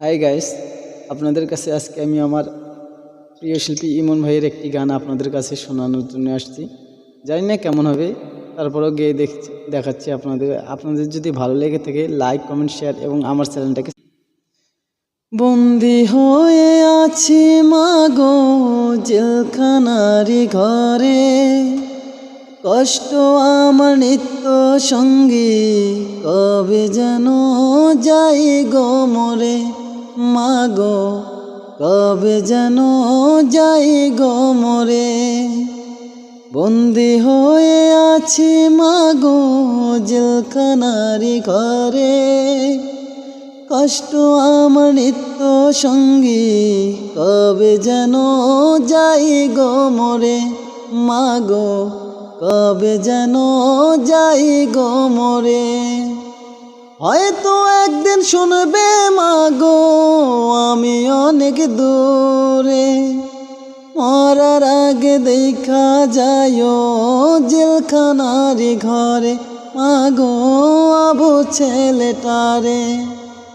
Hi guys, আপনাদের কাছে আজকে আমি আমার প্রিয় শিল্পী ইমন ভাইয়ের একটি গান আপনাদের কাছে শোনানোর জন্য আসছি। জানি না কেমন হবে, তারপরেও গেয়ে দেখাচ্ছি আপনাদের যদি ভালো লেগে থাকে লাইক, কমেন্ট, শেয়ার এবং আমার চ্যানেলটাকে। বন্দি হয়ে আছি মাগো জেলখানারি ঘরে, কষ্ট আমার নিত্য সঙ্গী, কবে যেন যাই গো মরে। মাগো কবে যেন যাই গো মরে। বন্দি হয়ে আছি মাগো জেলখানারি ঘরে, কষ্ট আমার নিত্য সঙ্গী, কবে যেন যাই গো মরে। মাগো কবে যেন যাই গো মরে। হয়তো একদিন শুনবে মাগো আমি অনেক দূরে, মরার আগে দেখা যায়ও জেলখানারি ঘরে। মাগো আবু ছেলেটারে।